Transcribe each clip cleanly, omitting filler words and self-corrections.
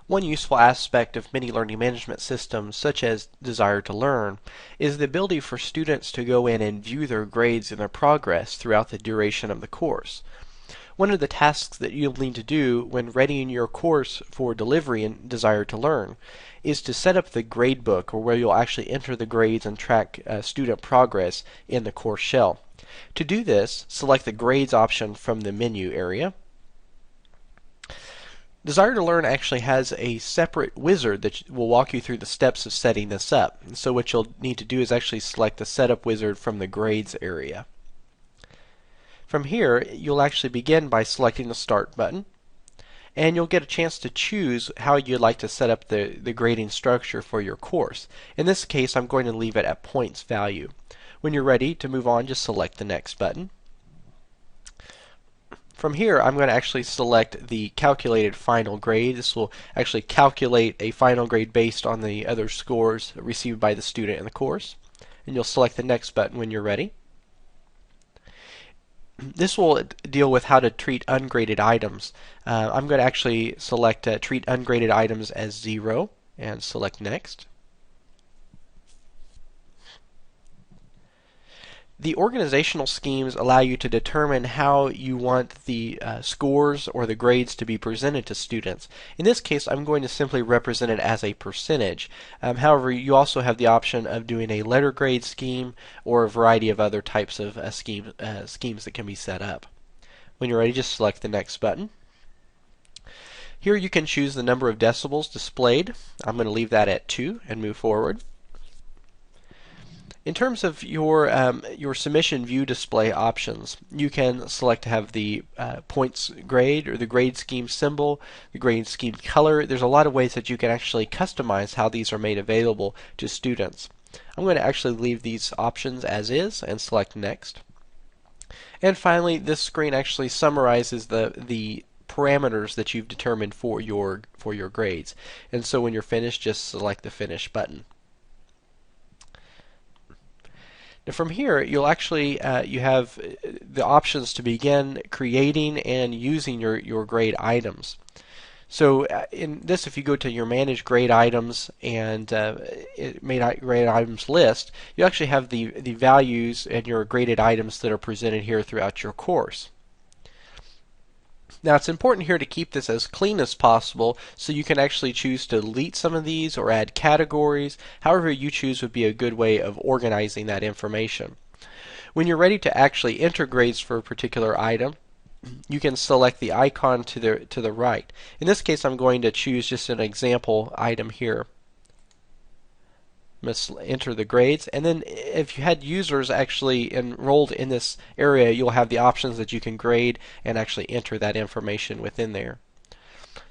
One useful aspect of many learning management systems, such as Desire to Learn, is the ability for students to go in and view their grades and their progress throughout the duration of the course. One of the tasks that you'll need to do when readying your course for delivery in Desire to Learn is to set up the grade book, or where you'll actually enter the grades and track student progress in the course shell. To do this, select the Grades option from the menu area. Desire to Learn actually has a separate wizard that will walk you through the steps of setting this up. So what you'll need to do is actually select the Setup wizard from the Grades area. From here, you'll actually begin by selecting the Start button, and you'll get a chance to choose how you'd like to set up the grading structure for your course. In this case, I'm going to leave it at points value. When you're ready to move on, just select the Next button. From here, I'm going to actually select the Calculated Final Grade. This will actually calculate a final grade based on the other scores received by the student in the course. And you'll select the Next button when you're ready. This will deal with how to treat ungraded items. I'm going to actually select Treat Ungraded Items as 0 and select Next. The organizational schemes allow you to determine how you want the scores or the grades to be presented to students. In this case, I'm going to simply represent it as a percentage. However, you also have the option of doing a letter grade scheme or a variety of other types of schemes that can be set up. When you're ready, just select the Next button. Here you can choose the number of decibels displayed. I'm going to leave that at 2 and move forward. In terms of your submission view display options, you can select to have the points grade or the grade scheme symbol, the grade scheme color. There's a lot of ways that you can actually customize how these are made available to students. I'm going to actually leave these options as is and select Next. And finally, this screen actually summarizes the parameters that you've determined for your grades. And so when you're finished, just select the Finish button. Now from here, you'll actually you have the options to begin creating and using your grade items. So in this, if you go to your Manage Grade Items and Grade Items list, you actually have the values and your graded items that are presented here throughout your course. Now it's important here to keep this as clean as possible, so you can actually choose to delete some of these or add categories. However you choose would be a good way of organizing that information. When you're ready to actually enter grades for a particular item, you can select the icon to the right. In this case, I'm going to choose just an example item here. Enter the grades, and then if you had users actually enrolled in this area, you'll have the options that you can grade and actually enter that information within there.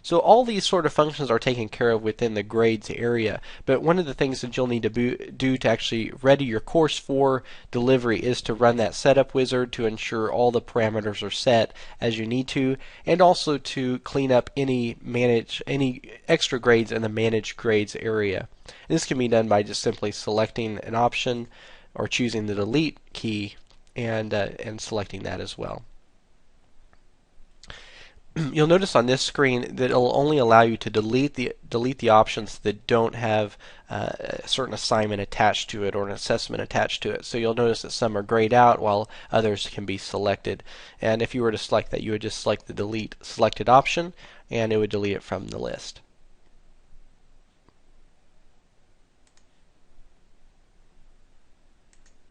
So all these sort of functions are taken care of within the grades area, but one of the things that you'll need to do to actually ready your course for delivery is to run that setup wizard to ensure all the parameters are set as you need to, and also to clean up any extra grades in the Manage Grades area. And this can be done by just simply selecting an option or choosing the Delete key and selecting that as well. You'll notice on this screen that it'll only allow you to delete the options that don't have a certain assignment attached to it or an assessment attached to it. So you'll notice that some are grayed out while others can be selected. And if you were to select that, you would just select the Delete Selected option, and it would delete it from the list.